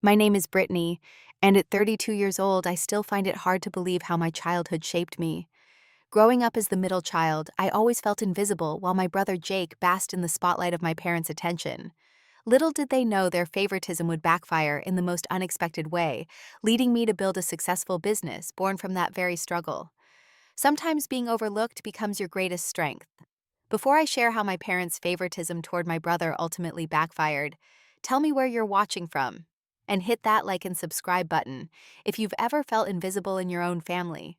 My name is Brittany, and at 32 years old, I still find it hard to believe how my childhood shaped me. Growing up as the middle child, I always felt invisible while my brother Jake basked in the spotlight of my parents' attention. Little did they know their favoritism would backfire in the most unexpected way, leading me to build a successful business born from that very struggle. Sometimes being overlooked becomes your greatest strength. Before I share how my parents' favoritism toward my brother ultimately backfired, tell me where you're watching from. And hit that like and subscribe button if you've ever felt invisible in your own family.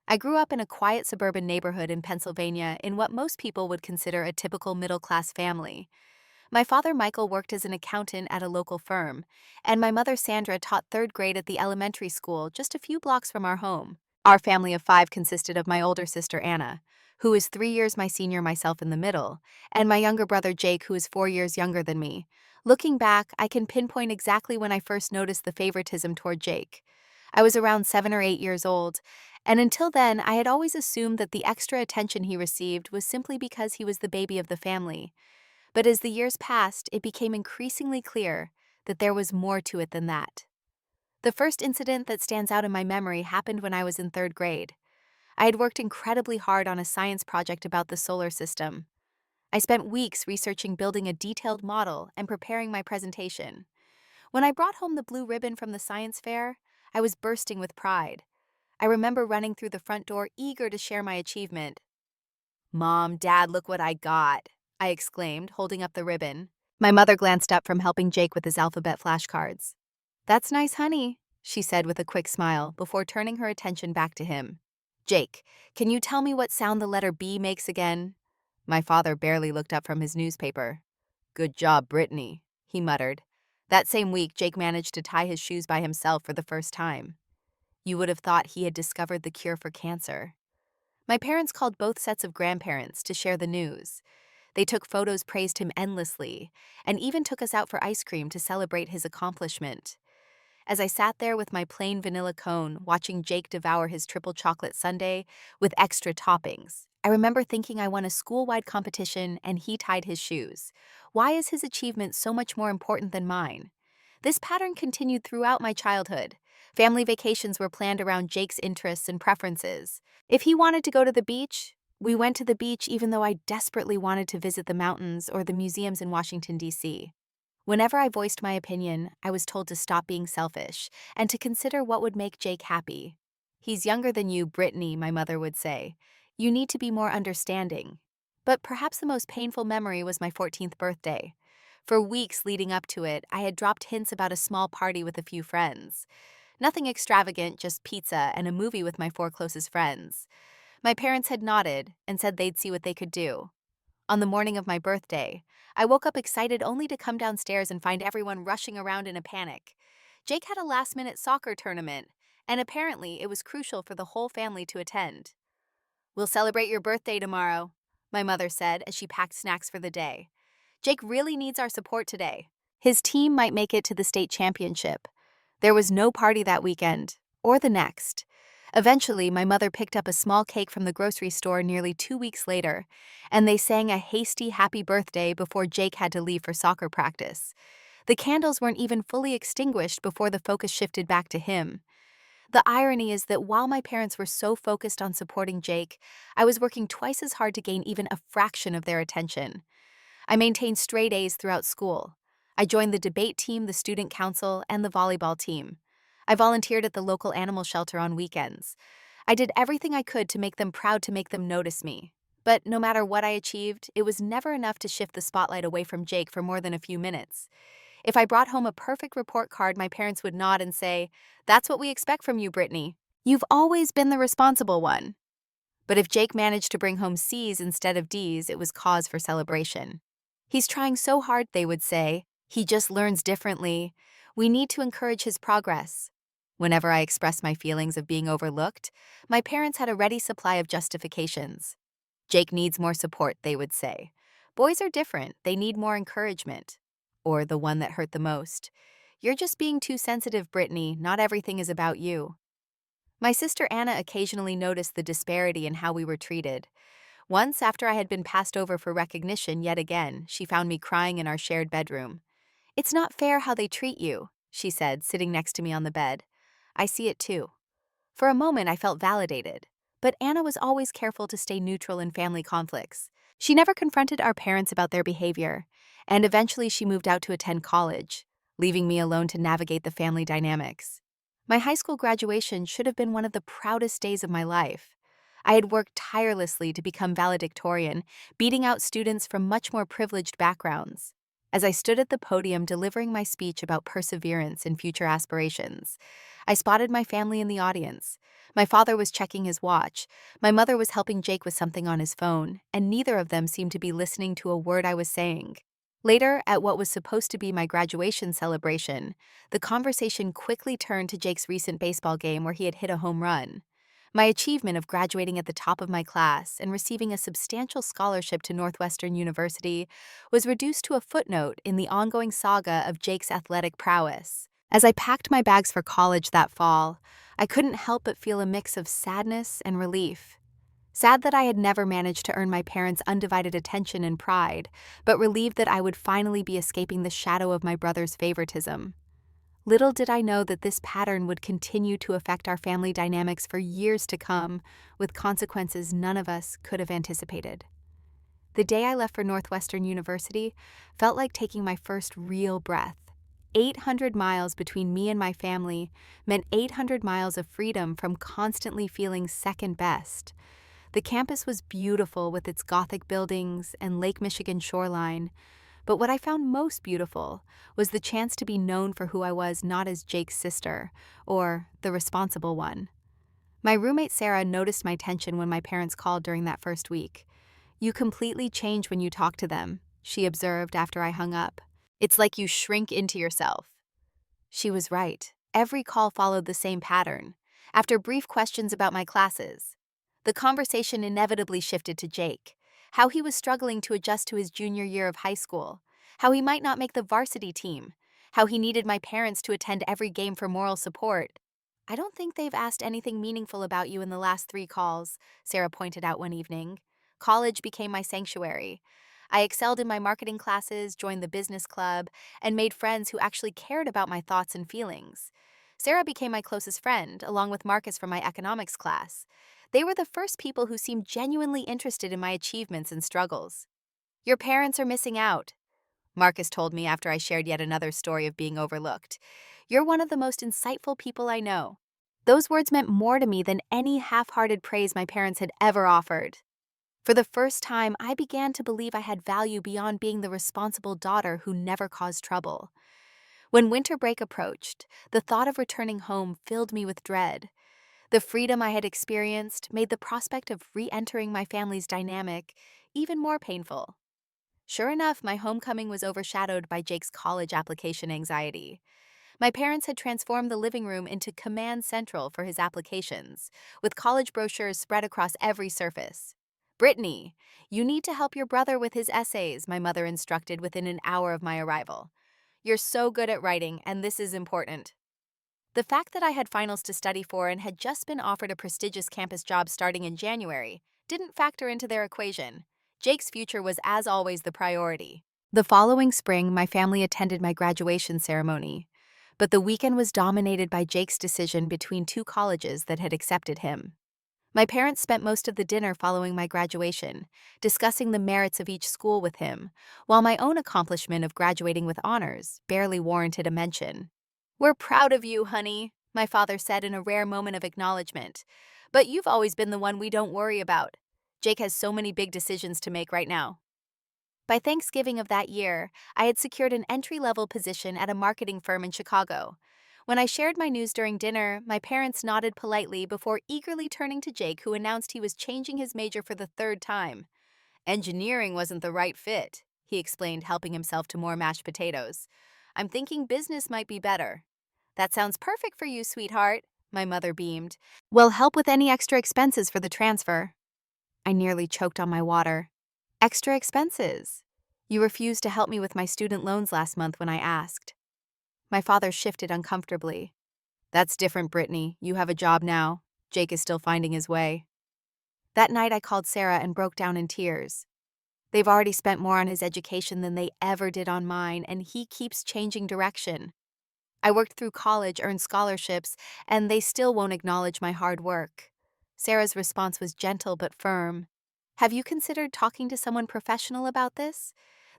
I grew up in a quiet suburban neighborhood in Pennsylvania in what most people would consider a typical middle-class family. My father Michael worked as an accountant at a local firm, and my mother Sandra taught third grade at the elementary school just a few blocks from our home. Our family of five consisted of my older sister Anna, who is 3 years my senior, myself in the middle, and my younger brother Jake, who is 4 years younger than me. Looking back, I can pinpoint exactly when I first noticed the favoritism toward Jake. I was around 7 or 8 years old, and until then, I had always assumed that the extra attention he received was simply because he was the baby of the family. But as the years passed, it became increasingly clear that there was more to it than that. The first incident that stands out in my memory happened when I was in third grade. I had worked incredibly hard on a science project about the solar system. I spent weeks researching building a detailed model and preparing my presentation. When I brought home the blue ribbon from the science fair, I was bursting with pride. I remember running through the front door eager to share my achievement. "Mom, Dad, look what I got," I exclaimed, holding up the ribbon. My mother glanced up from helping Jake with his alphabet flashcards. "That's nice, honey," she said with a quick smile before turning her attention back to him. "Jake, can you tell me what sound the letter B makes again?" My father barely looked up from his newspaper. "Good job, Brittany," he muttered. That same week, Jake managed to tie his shoes by himself for the first time. You would have thought he had discovered the cure for cancer. My parents called both sets of grandparents to share the news. They took photos, praised him endlessly, and even took us out for ice cream to celebrate his accomplishment. As I sat there with my plain vanilla cone, watching Jake devour his triple chocolate sundae with extra toppings, I remember thinking I won a school-wide competition and he tied his shoes. Why is his achievement so much more important than mine? This pattern continued throughout my childhood. Family vacations were planned around Jake's interests and preferences. If he wanted to go to the beach, we went to the beach even though I desperately wanted to visit the mountains or the museums in Washington, D.C. Whenever I voiced my opinion, I was told to stop being selfish and to consider what would make Jake happy. "He's younger than you, Brittany," my mother would say. "You need to be more understanding." But perhaps the most painful memory was my 14th birthday. For weeks leading up to it, I had dropped hints about a small party with a few friends. Nothing extravagant, just pizza and a movie with my four closest friends. My parents had nodded and said they'd see what they could do. On the morning of my birthday, I woke up excited only to come downstairs and find everyone rushing around in a panic. Jake had a last-minute soccer tournament, and apparently it was crucial for the whole family to attend. "We'll celebrate your birthday tomorrow," my mother said as she packed snacks for the day. "Jake really needs our support today. His team might make it to the state championship." There was no party that weekend, or the next. Eventually, my mother picked up a small cake from the grocery store nearly 2 weeks later, and they sang a hasty happy birthday before Jake had to leave for soccer practice. The candles weren't even fully extinguished before the focus shifted back to him. The irony is that while my parents were so focused on supporting Jake, I was working twice as hard to gain even a fraction of their attention. I maintained straight A's throughout school. I joined the debate team, the student council, and the volleyball team. I volunteered at the local animal shelter on weekends. I did everything I could to make them proud, to make them notice me. But no matter what I achieved, it was never enough to shift the spotlight away from Jake for more than a few minutes. If I brought home a perfect report card, my parents would nod and say, "That's what we expect from you, Brittany. You've always been the responsible one." But if Jake managed to bring home C's instead of D's, it was cause for celebration. "He's trying so hard," they would say. "He just learns differently. We need to encourage his progress." Whenever I expressed my feelings of being overlooked, my parents had a ready supply of justifications. "Jake needs more support," they would say. "Boys are different, they need more encouragement." Or the one that hurt the most: "You're just being too sensitive, Brittany. Not everything is about you." My sister Anna occasionally noticed the disparity in how we were treated. Once, after I had been passed over for recognition yet again, she found me crying in our shared bedroom. "It's not fair how they treat you," she said, sitting next to me on the bed. I see it too. For a moment, I felt validated. But Anna was always careful to stay neutral in family conflicts. She never confronted our parents about their behavior, and eventually she moved out to attend college, leaving me alone to navigate the family dynamics. My high school graduation should have been one of the proudest days of my life. I had worked tirelessly to become valedictorian, beating out students from much more privileged backgrounds. As I stood at the podium delivering my speech about perseverance and future aspirations, I spotted my family in the audience. My father was checking his watch, my mother was helping Jake with something on his phone, and neither of them seemed to be listening to a word I was saying. Later, at what was supposed to be my graduation celebration, the conversation quickly turned to Jake's recent baseball game where he had hit a home run. My achievement of graduating at the top of my class and receiving a substantial scholarship to Northwestern University was reduced to a footnote in the ongoing saga of Jake's athletic prowess. As I packed my bags for college that fall, I couldn't help but feel a mix of sadness and relief. Sad that I had never managed to earn my parents' undivided attention and pride, but relieved that I would finally be escaping the shadow of my brother's favoritism. Little did I know that this pattern would continue to affect our family dynamics for years to come, with consequences none of us could have anticipated. The day I left for Northwestern University felt like taking my first real breath. 800 miles between me and my family meant 800 miles of freedom from constantly feeling second best. The campus was beautiful with its Gothic buildings and Lake Michigan shoreline, but what I found most beautiful was the chance to be known for who I was, not as Jake's sister, or the responsible one. My roommate Sarah noticed my tension when my parents called during that first week. "You completely change when you talk to them," she observed after I hung up. "It's like you shrink into yourself." She was right. Every call followed the same pattern. After brief questions about my classes, the conversation inevitably shifted to Jake, how he was struggling to adjust to his junior year of high school, how he might not make the varsity team, how he needed my parents to attend every game for moral support. "I don't think they've asked anything meaningful about you in the last 3 calls," Sarah pointed out one evening. College became my sanctuary. I excelled in my marketing classes, joined the business club, and made friends who actually cared about my thoughts and feelings. Sarah became my closest friend, along with Marcus from my economics class. They were the first people who seemed genuinely interested in my achievements and struggles. "Your parents are missing out," Marcus told me after I shared yet another story of being overlooked. "You're one of the most insightful people I know." Those words meant more to me than any half-hearted praise my parents had ever offered. For the first time, I began to believe I had value beyond being the responsible daughter who never caused trouble. When winter break approached, the thought of returning home filled me with dread. The freedom I had experienced made the prospect of re-entering my family's dynamic even more painful. Sure enough, my homecoming was overshadowed by Jake's college application anxiety. My parents had transformed the living room into command central for his applications, with college brochures spread across every surface. "Brittany, you need to help your brother with his essays," my mother instructed within an hour of my arrival. "You're so good at writing, and this is important." The fact that I had finals to study for and had just been offered a prestigious campus job starting in January didn't factor into their equation. Jake's future was, as always, the priority. The following spring, my family attended my graduation ceremony, but the weekend was dominated by Jake's decision between 2 colleges that had accepted him. My parents spent most of the dinner following my graduation, discussing the merits of each school with him, while my own accomplishment of graduating with honors barely warranted a mention. "We're proud of you, honey," my father said in a rare moment of acknowledgement. "But you've always been the one we don't worry about. Jake has so many big decisions to make right now." By Thanksgiving of that year, I had secured an entry-level position at a marketing firm in Chicago. When I shared my news during dinner, my parents nodded politely before eagerly turning to Jake, who announced he was changing his major for the 3rd time. "Engineering wasn't the right fit," he explained, helping himself to more mashed potatoes. "I'm thinking business might be better." "That sounds perfect for you, sweetheart," my mother beamed. "We'll help with any extra expenses for the transfer." I nearly choked on my water. "Extra expenses? You refused to help me with my student loans last month when I asked." My father shifted uncomfortably. "That's different, Brittany. You have a job now. Jake is still finding his way." That night I called Sarah and broke down in tears. "They've already spent more on his education than they ever did on mine, and he keeps changing direction." I worked through college, earned scholarships, and they still won't acknowledge my hard work. Sarah's response was gentle but firm. Have you considered talking to someone professional about this?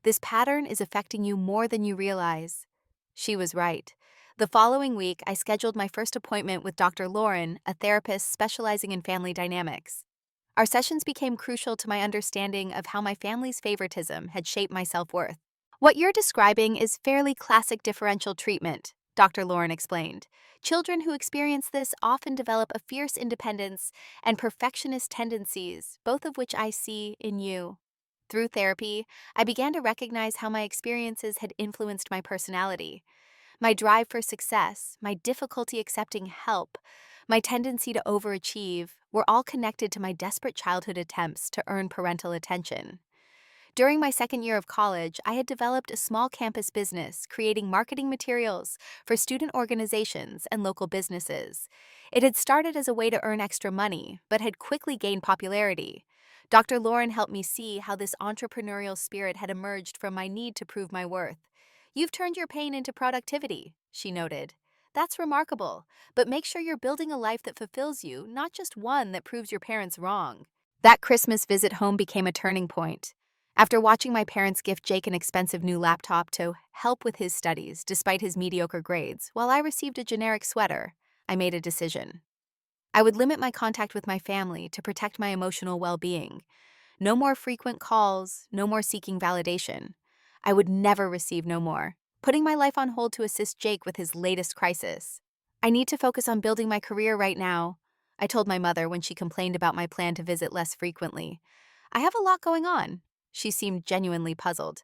This pattern is affecting you more than you realize. She was right. The following week, I scheduled my first appointment with Dr. Lauren, a therapist specializing in family dynamics. Our sessions became crucial to my understanding of how my family's favoritism had shaped my self-worth. What you're describing is fairly classic differential treatment, Dr. Lauren explained. Children who experience this often develop a fierce independence and perfectionist tendencies, both of which I see in you. Through therapy, I began to recognize how my experiences had influenced my personality. My drive for success, my difficulty accepting help, my tendency to overachieve were all connected to my desperate childhood attempts to earn parental attention. During my second year of college, I had developed a small campus business creating marketing materials for student organizations and local businesses. It had started as a way to earn extra money, but had quickly gained popularity. Dr. Lauren helped me see how this entrepreneurial spirit had emerged from my need to prove my worth. You've turned your pain into productivity, she noted. That's remarkable, but make sure you're building a life that fulfills you, not just one that proves your parents wrong. That Christmas visit home became a turning point. After watching my parents gift Jake an expensive new laptop to help with his studies despite his mediocre grades, while I received a generic sweater, I made a decision. I would limit my contact with my family to protect my emotional well-being. No more frequent calls, no more seeking validation. I would never receive no more, putting my life on hold to assist Jake with his latest crisis. I need to focus on building my career right now, I told my mother when she complained about my plan to visit less frequently. I have a lot going on. She seemed genuinely puzzled.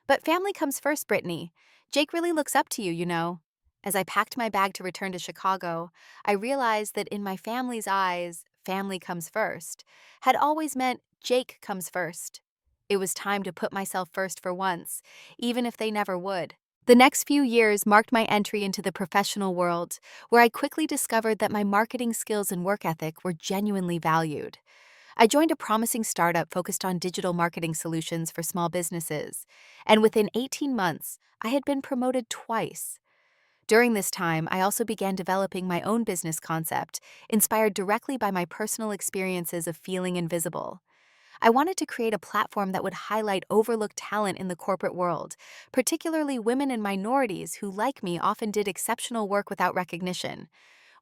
But family comes first, Brittany. Jake really looks up to you, you know. As I packed my bag to return to Chicago, I realized that in my family's eyes, family comes first had always meant Jake comes first. It was time to put myself first for once, even if they never would. The next few years marked my entry into the professional world, where I quickly discovered that my marketing skills and work ethic were genuinely valued. I joined a promising startup focused on digital marketing solutions for small businesses, and within 18 months, I had been promoted twice. During this time, I also began developing my own business concept, inspired directly by my personal experiences of feeling invisible. I wanted to create a platform that would highlight overlooked talent in the corporate world, particularly women and minorities who, like me, often did exceptional work without recognition.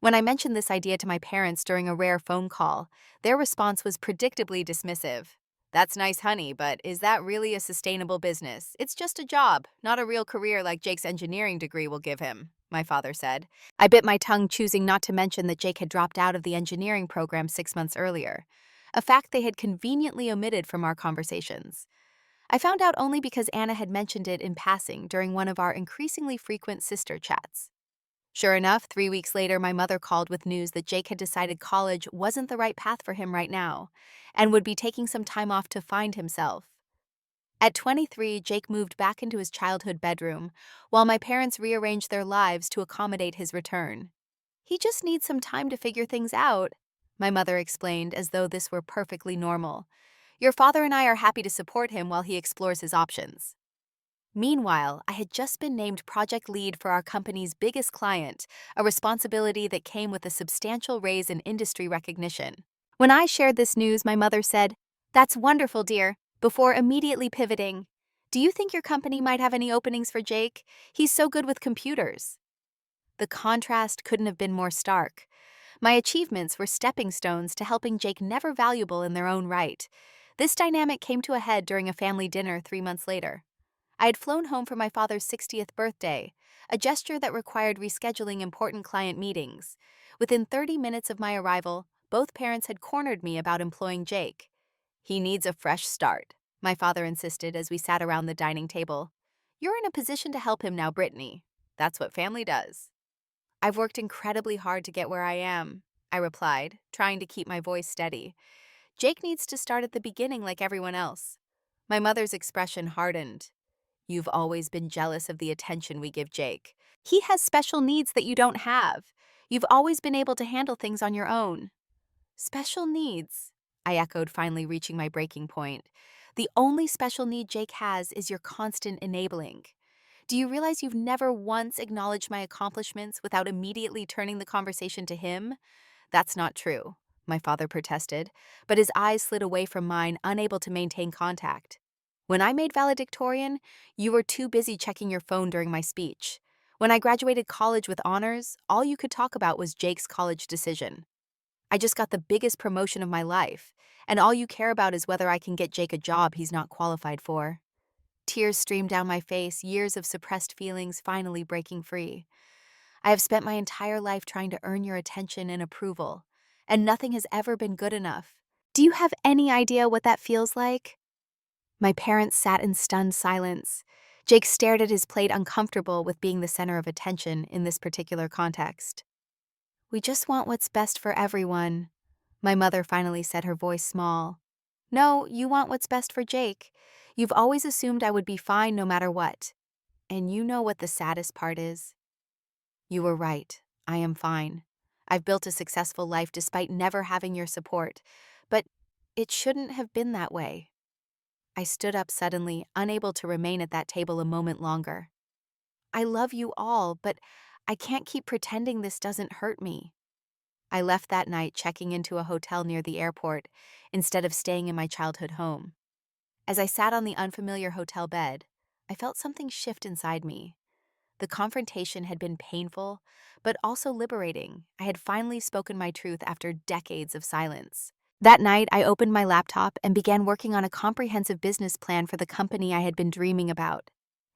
When I mentioned this idea to my parents during a rare phone call, their response was predictably dismissive. That's nice, honey, but is that really a sustainable business? It's just a job, not a real career like Jake's engineering degree will give him, my father said. I bit my tongue, choosing not to mention that Jake had dropped out of the engineering program 6 months earlier, a fact they had conveniently omitted from our conversations. I found out only because Anna had mentioned it in passing during one of our increasingly frequent sister chats. Sure enough, 3 weeks later, my mother called with news that Jake had decided college wasn't the right path for him right now, and would be taking some time off to find himself. At 23, Jake moved back into his childhood bedroom, while my parents rearranged their lives to accommodate his return. He just needs some time to figure things out, my mother explained as though this were perfectly normal. Your father and I are happy to support him while he explores his options. Meanwhile, I had just been named project lead for our company's biggest client, a responsibility that came with a substantial raise in industry recognition. When I shared this news, my mother said, "That's wonderful, dear," before immediately pivoting. "Do you think your company might have any openings for Jake? He's so good with computers." The contrast couldn't have been more stark. My achievements were stepping stones to helping Jake never valuable in their own right. This dynamic came to a head during a family dinner 3 months later. I had flown home for my father's 60th birthday, a gesture that required rescheduling important client meetings. Within 30 minutes of my arrival, both parents had cornered me about employing Jake. "He needs a fresh start," my father insisted as we sat around the dining table. "You're in a position to help him now, Brittany. That's what family does." "I've worked incredibly hard to get where I am," I replied, trying to keep my voice steady. "Jake needs to start at the beginning like everyone else." My mother's expression hardened. "You've always been jealous of the attention we give Jake. He has special needs that you don't have. You've always been able to handle things on your own." "Special needs?" I echoed, finally reaching my breaking point. "The only special need Jake has is your constant enabling. Do you realize you've never once acknowledged my accomplishments without immediately turning the conversation to him? That's not true, my father protested, but his eyes slid away from mine, unable to maintain contact. When I made valedictorian, you were too busy checking your phone during my speech. When I graduated college with honors, all you could talk about was Jake's college decision. I just got the biggest promotion of my life, and all you care about is whether I can get Jake a job he's not qualified for. Tears streamed down my face, years of suppressed feelings finally breaking free. I have spent my entire life trying to earn your attention and approval, and nothing has ever been good enough. Do you have any idea what that feels like? My parents sat in stunned silence. Jake stared at his plate, uncomfortable with being the center of attention in this particular context. We just want what's best for everyone, my mother finally said, her voice small. No, you want what's best for Jake. You've always assumed I would be fine no matter what. And you know what the saddest part is? You were right. I am fine. I've built a successful life despite never having your support. But it shouldn't have been that way. I stood up suddenly, unable to remain at that table a moment longer. I love you all, but I can't keep pretending this doesn't hurt me. I left that night, checking into a hotel near the airport instead of staying in my childhood home. As I sat on the unfamiliar hotel bed, I felt something shift inside me. The confrontation had been painful, but also liberating. I had finally spoken my truth after decades of silence. That night, I opened my laptop and began working on a comprehensive business plan for the company I had been dreaming about.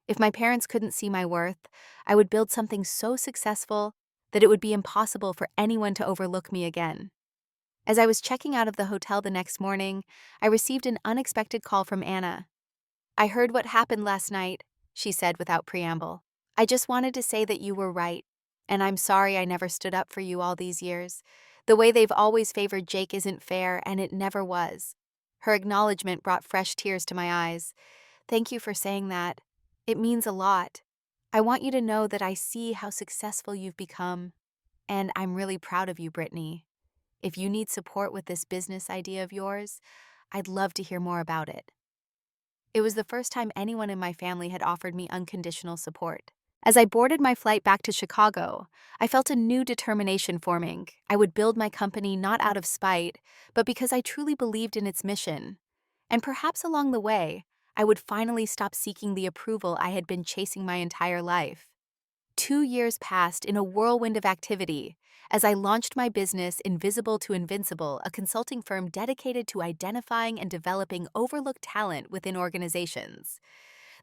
If my parents couldn't see my worth, I would build something so successful that it would be impossible for anyone to overlook me again. As I was checking out of the hotel the next morning, I received an unexpected call from Anna. I heard what happened last night, she said without preamble. I just wanted to say that you were right, and I'm sorry I never stood up for you all these years. The way they've always favored Jake isn't fair, and it never was. Her acknowledgement brought fresh tears to my eyes. Thank you for saying that. It means a lot. I want you to know that I see how successful you've become, and I'm really proud of you, Brittany. If you need support with this business idea of yours, I'd love to hear more about it. It was the first time anyone in my family had offered me unconditional support. As I boarded my flight back to Chicago, I felt a new determination forming. I would build my company not out of spite, but because I truly believed in its mission. And perhaps along the way, I would finally stop seeking the approval I had been chasing my entire life. 2 years passed in a whirlwind of activity as I launched my business, Invisible to Invincible, a consulting firm dedicated to identifying and developing overlooked talent within organizations.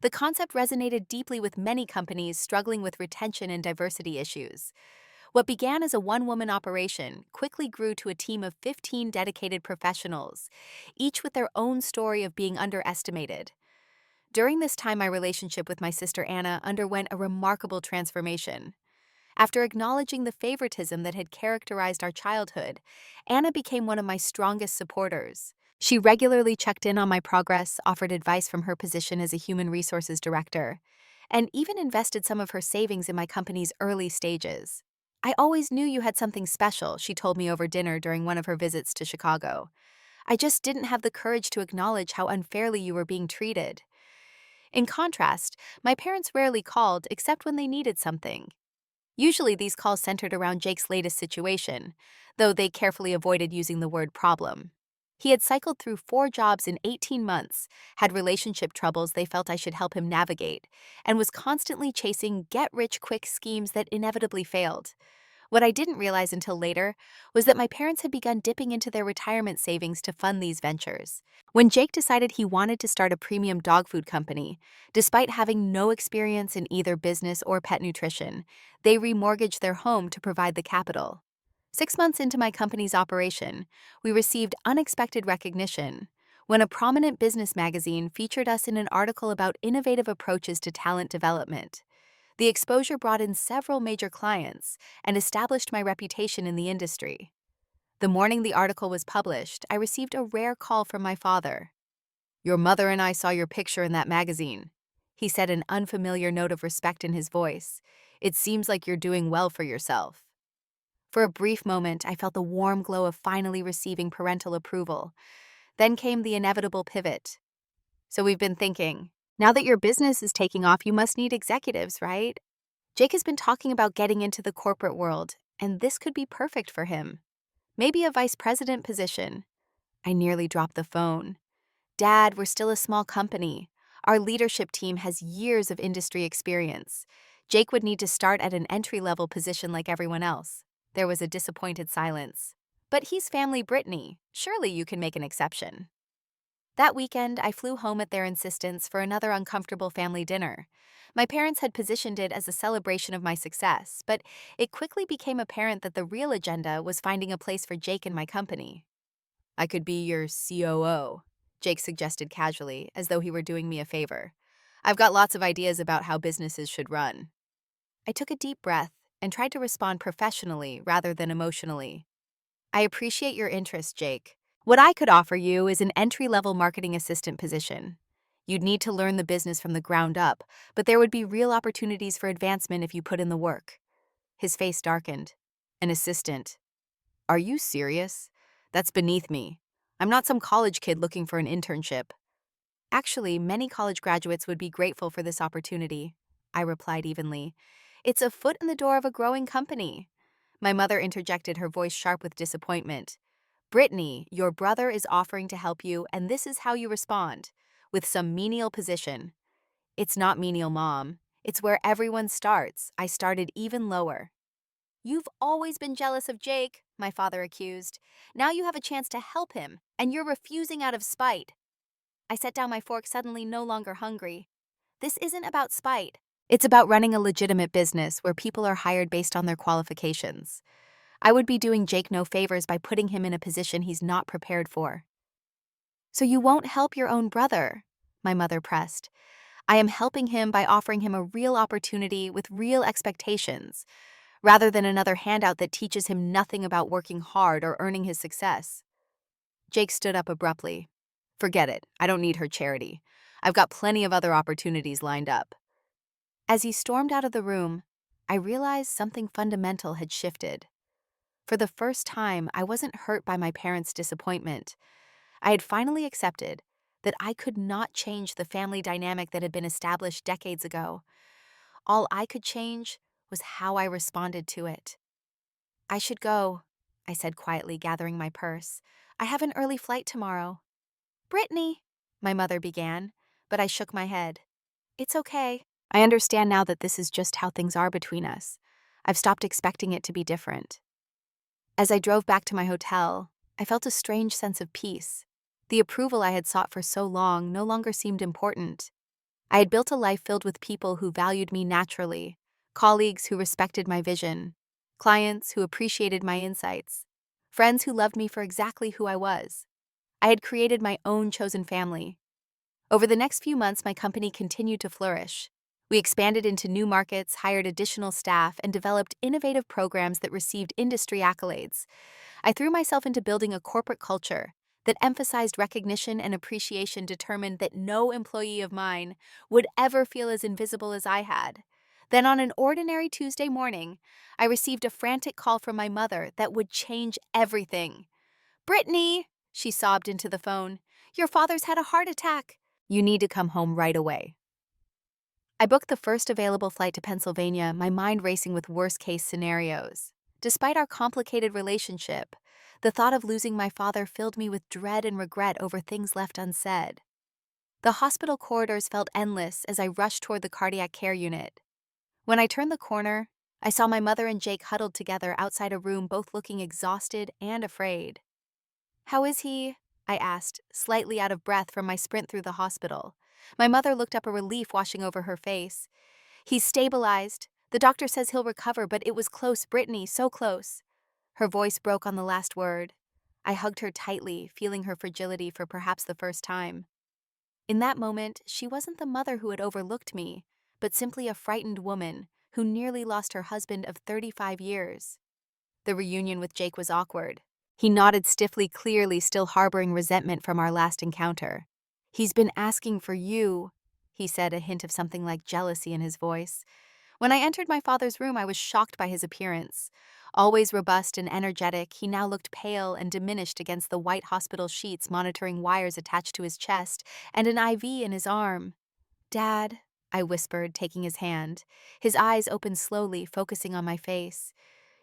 The concept resonated deeply with many companies struggling with retention and diversity issues. What began as a one-woman operation quickly grew to a team of 15 dedicated professionals, each with their own story of being underestimated. During this time, my relationship with my sister Anna underwent a remarkable transformation. After acknowledging the favoritism that had characterized our childhood, Anna became one of my strongest supporters. She regularly checked in on my progress, offered advice from her position as a human resources director, and even invested some of her savings in my company's early stages. I always knew you had something special, she told me over dinner during one of her visits to Chicago. I just didn't have the courage to acknowledge how unfairly you were being treated. In contrast, my parents rarely called except when they needed something. Usually these calls centered around Jake's latest situation, though they carefully avoided using the word problem. He had cycled through 4 jobs in 18 months, had relationship troubles they felt I should help him navigate, and was constantly chasing get-rich-quick schemes that inevitably failed. What I didn't realize until later was that my parents had begun dipping into their retirement savings to fund these ventures. When Jake decided he wanted to start a premium dog food company, despite having no experience in either business or pet nutrition, they remortgaged their home to provide the capital. 6 months into my company's operation, we received unexpected recognition when a prominent business magazine featured us in an article about innovative approaches to talent development. The exposure brought in several major clients and established my reputation in the industry. The morning the article was published, I received a rare call from my father. "Your mother and I saw your picture in that magazine," he said, an unfamiliar note of respect in his voice. "It seems like you're doing well for yourself." For a brief moment, I felt the warm glow of finally receiving parental approval. Then came the inevitable pivot. "So we've been thinking, Now that your business is taking off, you must need executives, right? Jake has been talking about getting into the corporate world, and this could be perfect for him. Maybe a vice president position. I nearly dropped the phone. Dad, we're still a small company. Our leadership team has years of industry experience. Jake would need to start at an entry-level position like everyone else. There was a disappointed silence. But he's family Brittany. Surely you can make an exception. That weekend, I flew home at their insistence for another uncomfortable family dinner. My parents had positioned it as a celebration of my success, but it quickly became apparent that the real agenda was finding a place for Jake in my company. I could be your COO, Jake suggested casually, as though he were doing me a favor. I've got lots of ideas about how businesses should run. I took a deep breath and tried to respond professionally rather than emotionally. I appreciate your interest, Jake. What I could offer you is an entry-level marketing assistant position. You'd need to learn the business from the ground up, but there would be real opportunities for advancement if you put in the work. His face darkened. An assistant. Are you serious? That's beneath me. I'm not some college kid looking for an internship. Actually, many college graduates would be grateful for this opportunity, I replied evenly. It's a foot in the door of a growing company. My mother interjected, her voice sharp with disappointment. Brittany, your brother is offering to help you, and this is how you respond, with some menial position. It's not menial, Mom. It's where everyone starts. I started even lower. You've always been jealous of Jake, my father accused. Now you have a chance to help him, and you're refusing out of spite. I set down my fork, suddenly no longer hungry. This isn't about spite. It's about running a legitimate business where people are hired based on their qualifications. I would be doing Jake no favors by putting him in a position he's not prepared for. So you won't help your own brother, my mother pressed. I am helping him by offering him a real opportunity with real expectations, rather than another handout that teaches him nothing about working hard or earning his success. Jake stood up abruptly. Forget it. I don't need her charity. I've got plenty of other opportunities lined up. As he stormed out of the room, I realized something fundamental had shifted. For the first time, I wasn't hurt by my parents' disappointment. I had finally accepted that I could not change the family dynamic that had been established decades ago. All I could change was how I responded to it. I should go, I said quietly, gathering my purse. I have an early flight tomorrow. Brittany, my mother began, but I shook my head. It's okay. I understand now that this is just how things are between us. I've stopped expecting it to be different. As I drove back to my hotel, I felt a strange sense of peace. The approval I had sought for so long no longer seemed important. I had built a life filled with people who valued me naturally, colleagues who respected my vision, clients who appreciated my insights, friends who loved me for exactly who I was. I had created my own chosen family. Over the next few months, my company continued to flourish. We expanded into new markets, hired additional staff, and developed innovative programs that received industry accolades. I threw myself into building a corporate culture that emphasized recognition and appreciation, determined that no employee of mine would ever feel as invisible as I had. Then on an ordinary Tuesday morning, I received a frantic call from my mother that would change everything. Brittany, she sobbed into the phone, your father's had a heart attack. You need to come home right away. I booked the first available flight to Pennsylvania, my mind racing with worst-case scenarios. Despite our complicated relationship, the thought of losing my father filled me with dread and regret over things left unsaid. The hospital corridors felt endless as I rushed toward the cardiac care unit. When I turned the corner, I saw my mother and Jake huddled together outside a room, both looking exhausted and afraid. How is he? I asked, slightly out of breath from my sprint through the hospital. My mother looked up, a relief washing over her face. He's stabilized. The doctor says he'll recover, but it was close, Brittany, so close. Her voice broke on the last word. I hugged her tightly, feeling her fragility for perhaps the first time. In that moment, she wasn't the mother who had overlooked me, but simply a frightened woman who nearly lost her husband of 35 years. The reunion with Jake was awkward. He nodded stiffly, clearly still harboring resentment from our last encounter. He's been asking for you, he said, a hint of something like jealousy in his voice. When I entered my father's room, I was shocked by his appearance. Always robust and energetic, he now looked pale and diminished against the white hospital sheets, monitoring wires attached to his chest and an IV in his arm. Dad, I whispered, taking his hand. His eyes opened slowly, focusing on my face.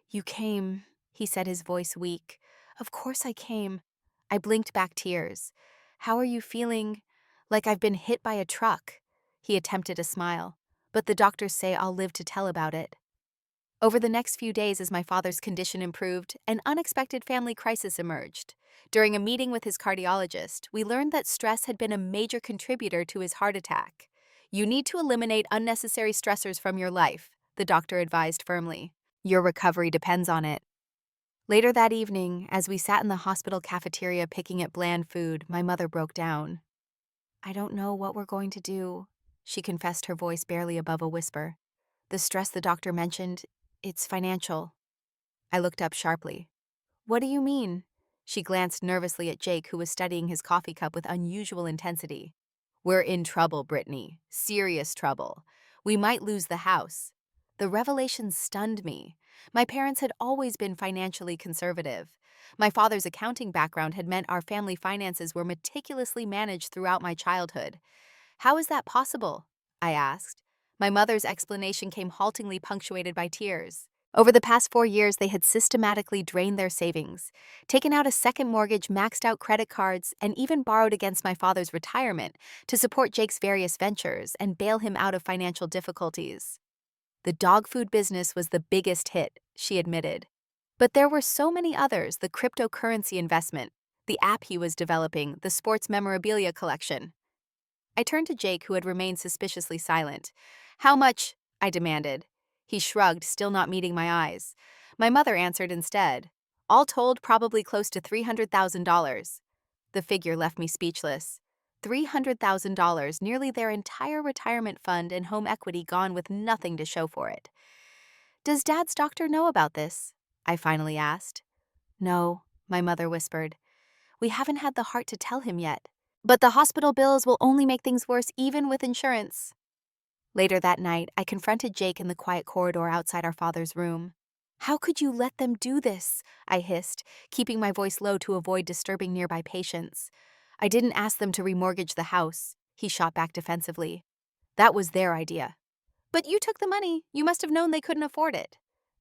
You came, he said, his voice weak. Of course I came. I blinked back tears. How are you feeling? Like I've been hit by a truck. He attempted a smile. But the doctors say I'll live to tell about it. Over the next few days, as my father's condition improved, an unexpected family crisis emerged. During a meeting with his cardiologist, we learned that stress had been a major contributor to his heart attack. You need to eliminate unnecessary stressors from your life, the doctor advised firmly. Your recovery depends on it. Later that evening, as we sat in the hospital cafeteria picking at bland food, my mother broke down. I don't know what we're going to do, she confessed, her voice barely above a whisper. The stress the doctor mentioned, it's financial. I looked up sharply. What do you mean? She glanced nervously at Jake, who was studying his coffee cup with unusual intensity. We're in trouble, Brittany. Serious trouble. We might lose the house. The revelation stunned me. My parents had always been financially conservative. My father's accounting background had meant our family finances were meticulously managed throughout my childhood. How is that possible? I asked. My mother's explanation came haltingly, punctuated by tears. Over the past 4 years, they had systematically drained their savings, taken out a second mortgage, maxed out credit cards, and even borrowed against my father's retirement to support Jake's various ventures and bail him out of financial difficulties. The dog food business was the biggest hit, she admitted. But there were so many others: the cryptocurrency investment, the app he was developing, the sports memorabilia collection. I turned to Jake, who had remained suspiciously silent. How much? I demanded. He shrugged, still not meeting my eyes. My mother answered instead. All told, probably close to $300,000. The figure left me speechless. $300,000, nearly their entire retirement fund and home equity gone with nothing to show for it. Does Dad's doctor know about this? I finally asked. No, my mother whispered. We haven't had the heart to tell him yet. But the hospital bills will only make things worse, even with insurance. Later that night, I confronted Jake in the quiet corridor outside our father's room. How could you let them do this? I hissed, keeping my voice low to avoid disturbing nearby patients. I didn't ask them to remortgage the house, he shot back defensively. That was their idea. But you took the money. You must have known they couldn't afford it.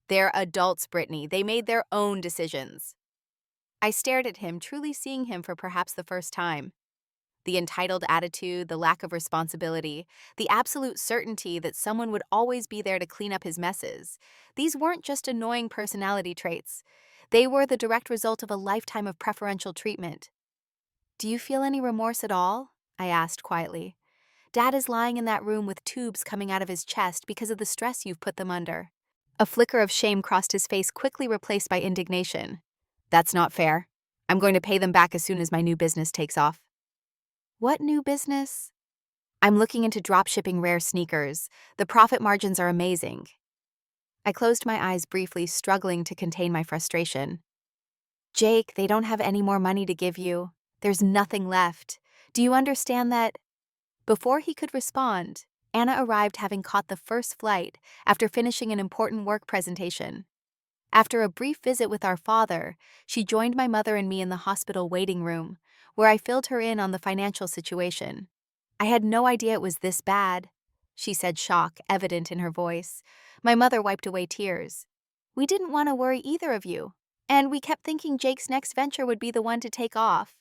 They're adults, Brittany. They made their own decisions. I stared at him, truly seeing him for perhaps the first time. The entitled attitude, the lack of responsibility, the absolute certainty that someone would always be there to clean up his messes. These weren't just annoying personality traits. They were the direct result of a lifetime of preferential treatment. Do you feel any remorse at all? I asked quietly. Dad is lying in that room with tubes coming out of his chest because of the stress you've put them under. A flicker of shame crossed his face, quickly replaced by indignation. That's not fair. I'm going to pay them back as soon as my new business takes off. What new business? I'm looking into dropshipping rare sneakers. The profit margins are amazing. I closed my eyes briefly, struggling to contain my frustration. Jake, they don't have any more money to give you. There's nothing left. Do you understand that? Before he could respond, Anna arrived, having caught the first flight after finishing an important work presentation. After a brief visit with our father, she joined my mother and me in the hospital waiting room, where I filled her in on the financial situation. I had no idea it was this bad, she said, shock evident in her voice. My mother wiped away tears. We didn't want to worry either of you, and we kept thinking Jake's next venture would be the one to take off.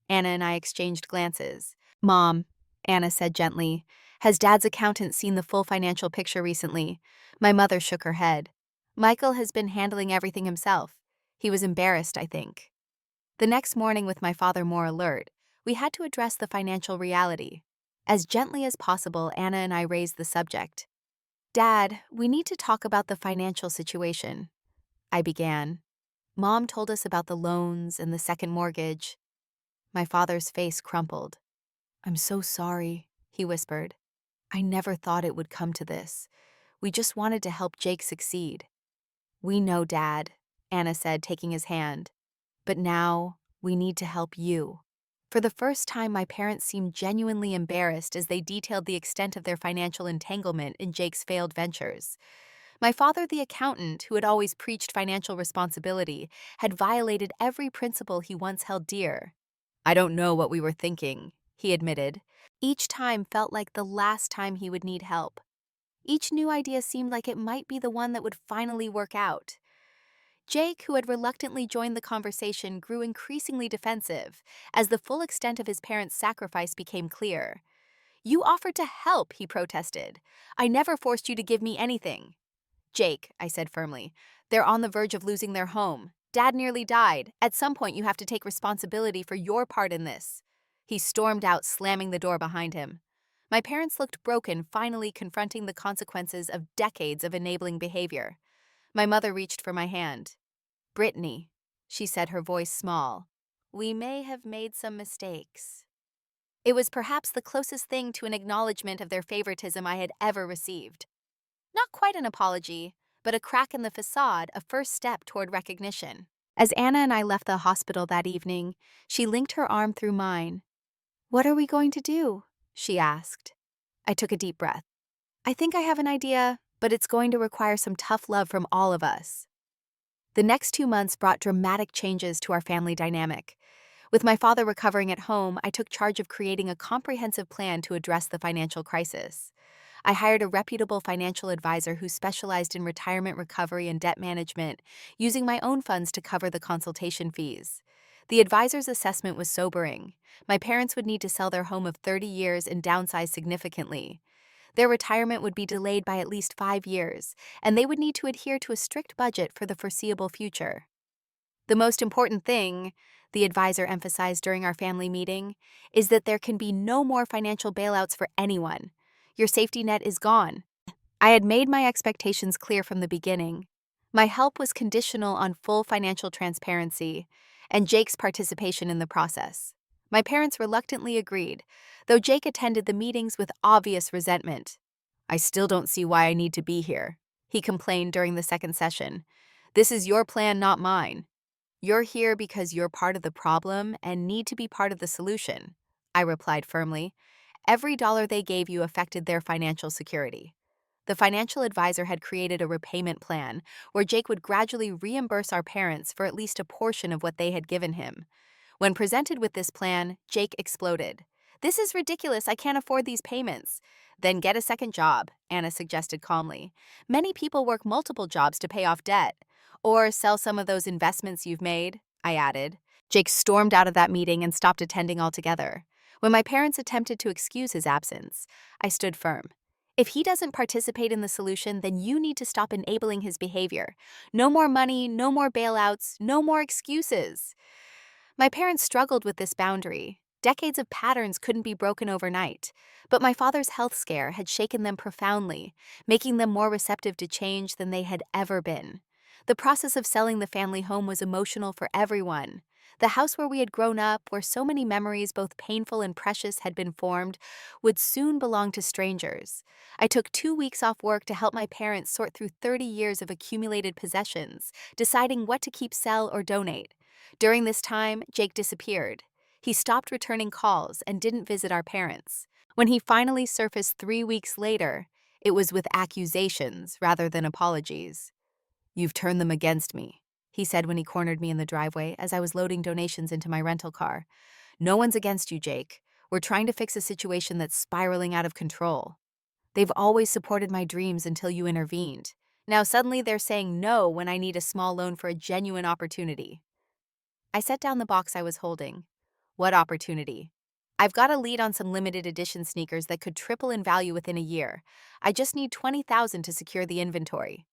Anna and I exchanged glances. Mom, Anna said gently, has Dad's accountant seen the full financial picture recently? My mother shook her head. Michael has been handling everything himself. He was embarrassed, I think. The next morning, with my father more alert, we had to address the financial reality. As gently as possible, Anna and I raised the subject. Dad, we need to talk about the financial situation, I began. Mom told us about the loans and the second mortgage. My father's face crumpled. I'm so sorry, he whispered. I never thought it would come to this. We just wanted to help Jake succeed. We know, Dad, Anna said, taking his hand. But now, we need to help you. For the first time, my parents seemed genuinely embarrassed as they detailed the extent of their financial entanglement in Jake's failed ventures. My father, the accountant, who had always preached financial responsibility, had violated every principle he once held dear. I don't know what we were thinking, he admitted. Each time felt like the last time he would need help. Each new idea seemed like it might be the one that would finally work out. Jake, who had reluctantly joined the conversation, grew increasingly defensive as the full extent of his parents' sacrifice became clear. "You offered to help," he protested. "I never forced you to give me anything." "Jake," I said firmly, "they're on the verge of losing their home. Dad nearly died. At some point, you have to take responsibility for your part in this." He stormed out, slamming the door behind him. My parents looked broken, finally confronting the consequences of decades of enabling behavior. My mother reached for my hand. "Brittany," she said, her voice small, "we may have made some mistakes." It was perhaps the closest thing to an acknowledgement of their favoritism I had ever received. Not quite an apology, but a crack in the facade, a first step toward recognition. As Anna and I left the hospital that evening, she linked her arm through mine. "What are we going to do?" she asked. I took a deep breath. "I think I have an idea, but it's going to require some tough love from all of us." The next 2 months brought dramatic changes to our family dynamic. With my father recovering at home, I took charge of creating a comprehensive plan to address the financial crisis. I hired a reputable financial advisor who specialized in retirement recovery and debt management, using my own funds to cover the consultation fees. The advisor's assessment was sobering. My parents would need to sell their home of 30 years and downsize significantly. Their retirement would be delayed by at least 5 years, and they would need to adhere to a strict budget for the foreseeable future. "The most important thing," the advisor emphasized during our family meeting, "is that there can be no more financial bailouts for anyone. Your safety net is gone." I had made my expectations clear from the beginning. My help was conditional on full financial transparency and Jake's participation in the process. My parents reluctantly agreed, though Jake attended the meetings with obvious resentment. "I still don't see why I need to be here," he complained during the second session. "This is your plan, not mine." "You're here because you're part of the problem and need to be part of the solution," I replied firmly. Every dollar they gave you affected their financial security. The financial advisor had created a repayment plan where Jake would gradually reimburse our parents for at least a portion of what they had given him. When presented with this plan, Jake exploded. "This is ridiculous. I can't afford these payments." "Then get a second job," Anna suggested calmly. "Many people work multiple jobs to pay off debt." "Or sell some of those investments you've made," I added. Jake stormed out of that meeting and stopped attending altogether. When my parents attempted to excuse his absence, I stood firm. "If he doesn't participate in the solution, then you need to stop enabling his behavior. No more money, no more bailouts, no more excuses." My parents struggled with this boundary. Decades of patterns couldn't be broken overnight, but my father's health scare had shaken them profoundly, making them more receptive to change than they had ever been. The process of selling the family home was emotional for everyone. The house where we had grown up, where so many memories, both painful and precious, had been formed, would soon belong to strangers. I took 2 weeks off work to help my parents sort through 30 years of accumulated possessions, deciding what to keep, sell, or donate. During this time, Jake disappeared. He stopped returning calls and didn't visit our parents. When he finally surfaced 3 weeks later, it was with accusations rather than apologies. "You've turned them against me," he said when he cornered me in the driveway as I was loading donations into my rental car. "No one's against you, Jake. We're trying to fix a situation that's spiraling out of control. They've always supported my dreams until you intervened. Now suddenly they're saying no when I need a small loan for a genuine opportunity." I set down the box I was holding. "What opportunity?" "I've got a lead on some limited edition sneakers that could triple in value within a year. I just need $20,000 to secure the inventory."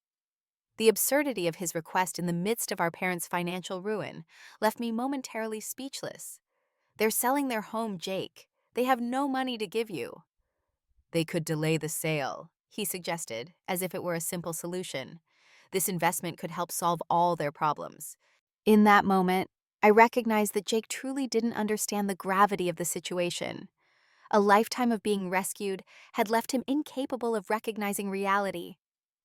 The absurdity of his request in the midst of our parents' financial ruin left me momentarily speechless. "They're selling their home, Jake. They have no money to give you." "They could delay the sale," he suggested, as if it were a simple solution. "This investment could help solve all their problems." In that moment, I recognized that Jake truly didn't understand the gravity of the situation. A lifetime of being rescued had left him incapable of recognizing reality.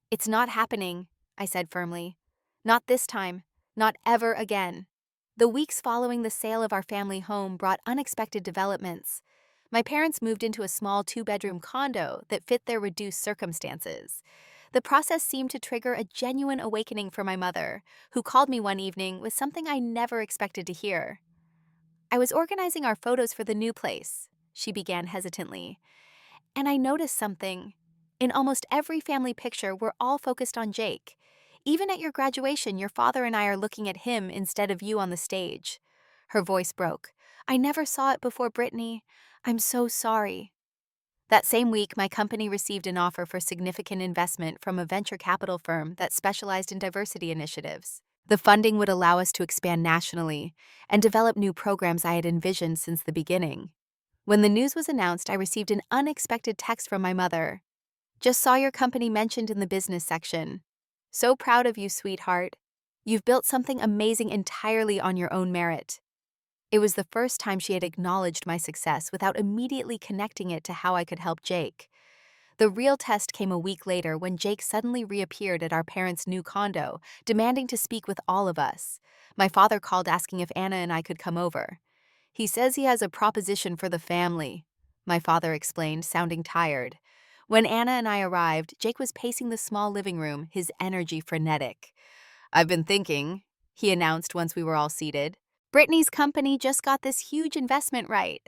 "It's not happening," I said firmly. "Not this time. Not ever again." The weeks following the sale of our family home brought unexpected developments. My parents moved into a small 2-bedroom condo that fit their reduced circumstances. The process seemed to trigger a genuine awakening for my mother, who called me one evening with something I never expected to hear. "I was organizing our photos for the new place," she began hesitantly. And I noticed something. In almost every family picture, we're all focused on Jake. Even at your graduation, your father and I are looking at him instead of you on the stage. Her voice broke. I never saw it before, Brittany. I'm so sorry. That same week, my company received an offer for significant investment from a venture capital firm that specialized in diversity initiatives. The funding would allow us to expand nationally and develop new programs I had envisioned since the beginning. When the news was announced, I received an unexpected text from my mother. Just saw your company mentioned in the business section. So proud of you, sweetheart. You've built something amazing entirely on your own merit. It was the first time she had acknowledged my success without immediately connecting it to how I could help Jake. The real test came a week later when Jake suddenly reappeared at our parents' new condo, demanding to speak with all of us. My father called asking if Anna and I could come over. He says he has a proposition for the family, my father explained, sounding tired. When Anna and I arrived, Jake was pacing the small living room, his energy frenetic. I've been thinking, he announced once we were all seated. Brittany's company just got this huge investment right.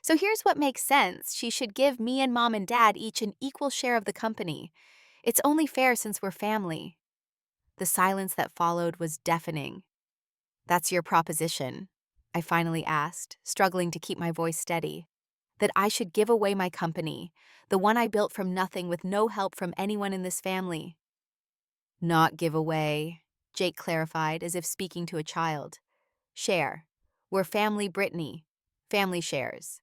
So here's what makes sense. She should give me and Mom and Dad each an equal share of the company. It's only fair since we're family. The silence that followed was deafening. That's your proposition, I finally asked, struggling to keep my voice steady. That I should give away my company, the one I built from nothing with no help from anyone in this family. Not give away, Jake clarified as if speaking to a child. Share. We're family Brittany. Family shares.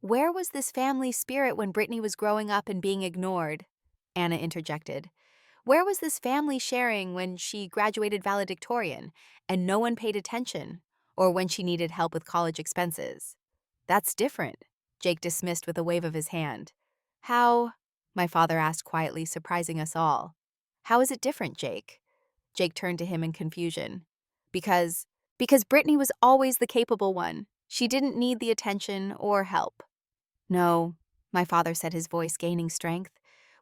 Where was this family spirit when Brittany was growing up and being ignored? Anna interjected. Where was this family sharing when she graduated valedictorian and no one paid attention, or when she needed help with college expenses? That's different, Jake dismissed with a wave of his hand. How? My father asked quietly, surprising us all. How is it different, Jake? Jake turned to him in confusion. Because Brittany was always the capable one. She didn't need the attention or help. No, my father said, his voice gaining strength.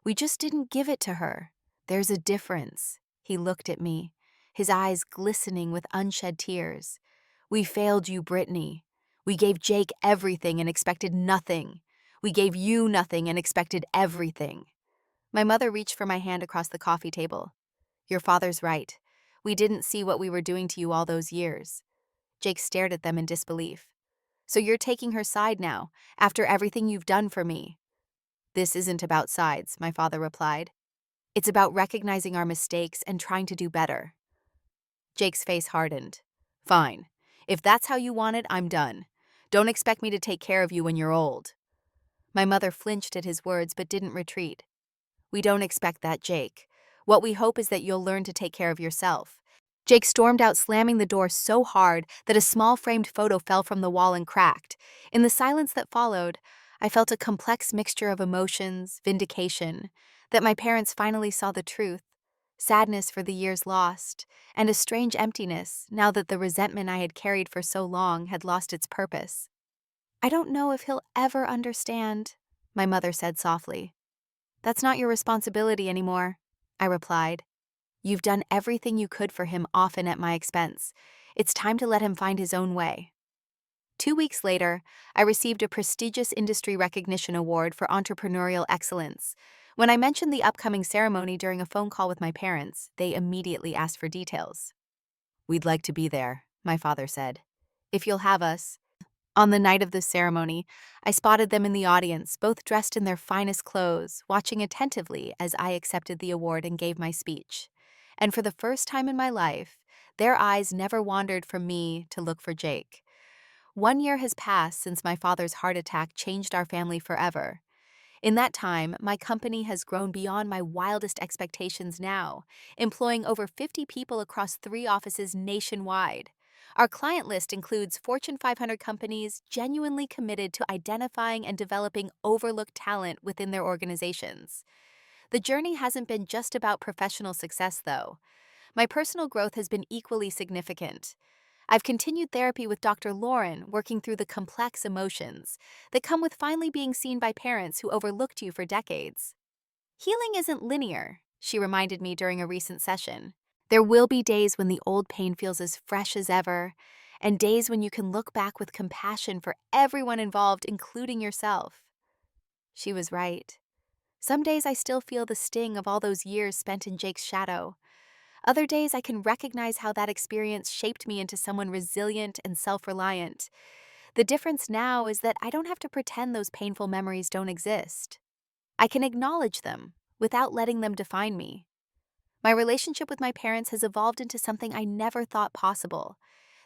We just didn't give it to her. There's a difference. He looked at me, his eyes glistening with unshed tears. We failed you, Brittany. We gave Jake everything and expected nothing. We gave you nothing and expected everything. My mother reached for my hand across the coffee table. Your father's right. We didn't see what we were doing to you all those years. Jake stared at them in disbelief. So you're taking her side now, after everything you've done for me? This isn't about sides, my father replied. It's about recognizing our mistakes and trying to do better. Jake's face hardened. Fine. If that's how you want it, I'm done. Don't expect me to take care of you when you're old. My mother flinched at his words but didn't retreat. We don't expect that, Jake. What we hope is that you'll learn to take care of yourself. Jake stormed out, slamming the door so hard that a small framed photo fell from the wall and cracked. In the silence that followed, I felt a complex mixture of emotions, vindication, that my parents finally saw the truth, sadness for the years lost, and a strange emptiness now that the resentment I had carried for so long had lost its purpose. I don't know if he'll ever understand, my mother said softly. That's not your responsibility anymore, I replied. You've done everything you could for him, often at my expense. It's time to let him find his own way. 2 weeks later, I received a prestigious industry recognition award for entrepreneurial excellence. When I mentioned the upcoming ceremony during a phone call with my parents, they immediately asked for details. We'd like to be there, my father said. If you'll have us. On the night of the ceremony, I spotted them in the audience, both dressed in their finest clothes, watching attentively as I accepted the award and gave my speech. And for the first time in my life, their eyes never wandered from me to look for Jake. 1 year has passed since my father's heart attack changed our family forever. In that time, my company has grown beyond my wildest expectations now, employing over 50 people across 3 offices nationwide. Our client list includes Fortune 500 companies genuinely committed to identifying and developing overlooked talent within their organizations. The journey hasn't been just about professional success, though. My personal growth has been equally significant. I've continued therapy with Dr. Lauren, working through the complex emotions that come with finally being seen by parents who overlooked you for decades. Healing isn't linear, she reminded me during a recent session. There will be days when the old pain feels as fresh as ever, and days when you can look back with compassion for everyone involved, including yourself. She was right. Some days I still feel the sting of all those years spent in Jake's shadow. Other days I can recognize how that experience shaped me into someone resilient and self-reliant. The difference now is that I don't have to pretend those painful memories don't exist. I can acknowledge them without letting them define me. My relationship with my parents has evolved into something I never thought possible.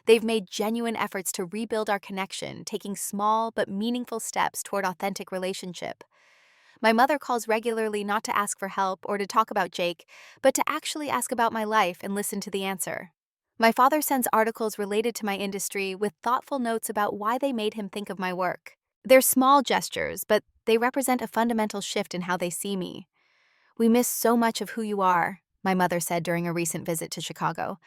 They've made genuine efforts to rebuild our connection, taking small but meaningful steps toward authentic relationship. My mother calls regularly not to ask for help or to talk about Jake, but to actually ask about my life and listen to the answer. My father sends articles related to my industry with thoughtful notes about why they made him think of my work. They're small gestures, but they represent a fundamental shift in how they see me. "We miss so much of who you are," my mother said during a recent visit to Chicago.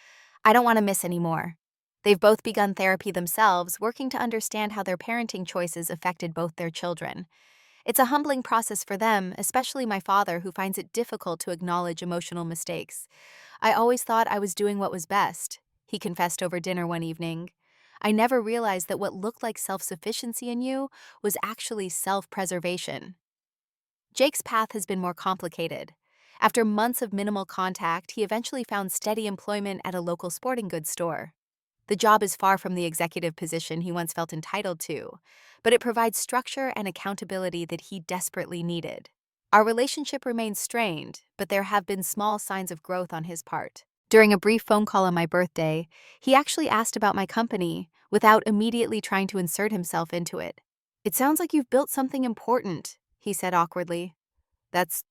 "I don't want to miss any more." They've both begun therapy themselves, working to understand how their parenting choices affected both their children. It's a humbling process for them, especially my father, who finds it difficult to acknowledge emotional mistakes. "I always thought I was doing what was best," he confessed over dinner one evening. "I never realized that what looked like self-sufficiency in you was actually self-preservation." Jake's path has been more complicated. After months of minimal contact, he eventually found steady employment at a local sporting goods store. The job is far from the executive position he once felt entitled to, but it provides structure and accountability that he desperately needed. Our relationship remains strained, but there have been small signs of growth on his part. During a brief phone call on my birthday, he actually asked about my company without immediately trying to insert himself into it. "It sounds like you've built something important," he said awkwardly. That's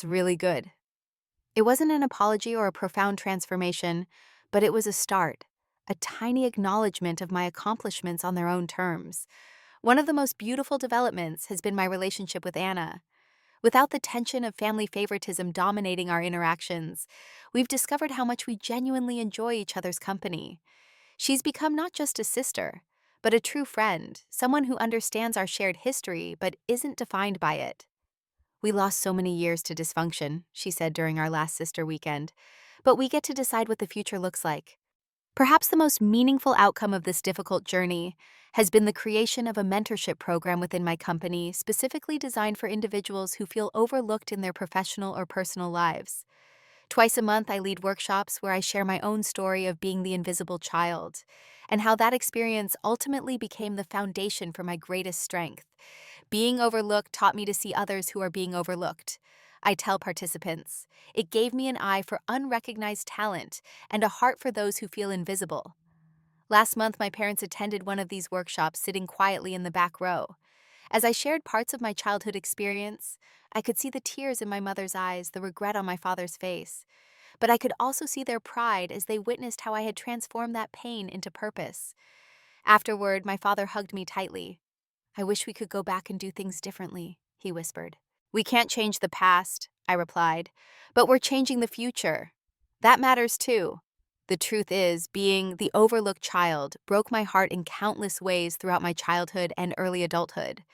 really good." It wasn't an apology or a profound transformation, but it was a start, a tiny acknowledgement of my accomplishments on their own terms. One of the most beautiful developments has been my relationship with Anna. Without the tension of family favoritism dominating our interactions, we've discovered how much we genuinely enjoy each other's company. She's become not just a sister, but a true friend, someone who understands our shared history but isn't defined by it. "We lost so many years to dysfunction," she said during our last sister weekend, "but we get to decide what the future looks like." Perhaps the most meaningful outcome of this difficult journey has been the creation of a mentorship program within my company specifically designed for individuals who feel overlooked in their professional or personal lives. Twice a month, I lead workshops where I share my own story of being the invisible child and how that experience ultimately became the foundation for my greatest strength. Being overlooked taught me to see others who are being overlooked. I tell participants, it gave me an eye for unrecognized talent and a heart for those who feel invisible. Last month, my parents attended one of these workshops, sitting quietly in the back row. As I shared parts of my childhood experience, I could see the tears in my mother's eyes, the regret on my father's face. But I could also see their pride as they witnessed how I had transformed that pain into purpose. Afterward, my father hugged me tightly. "I wish we could go back and do things differently," he whispered. "We can't change the past," I replied, "but we're changing the future. That matters too." The truth is, being the overlooked child broke my heart in countless ways throughout my childhood and early adulthood.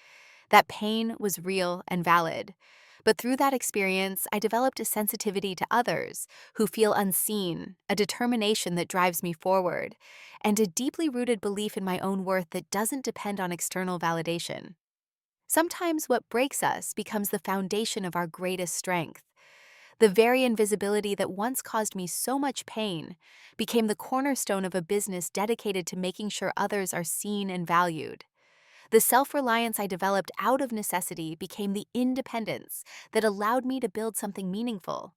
That pain was real and valid. But through that experience, I developed a sensitivity to others who feel unseen, a determination that drives me forward, and a deeply rooted belief in my own worth that doesn't depend on external validation. Sometimes what breaks us becomes the foundation of our greatest strength. The very invisibility that once caused me so much pain became the cornerstone of a business dedicated to making sure others are seen and valued. The self-reliance I developed out of necessity became the independence that allowed me to build something meaningful.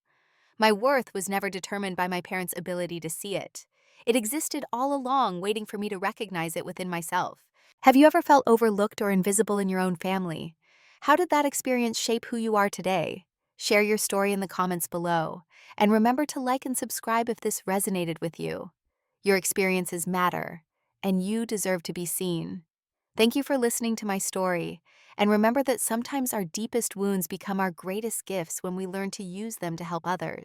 My worth was never determined by my parents' ability to see it. It existed all along, waiting for me to recognize it within myself. Have you ever felt overlooked or invisible in your own family? How did that experience shape who you are today? Share your story in the comments below, and remember to like and subscribe if this resonated with you. Your experiences matter, and you deserve to be seen. Thank you for listening to my story, and remember that sometimes our deepest wounds become our greatest gifts when we learn to use them to help others.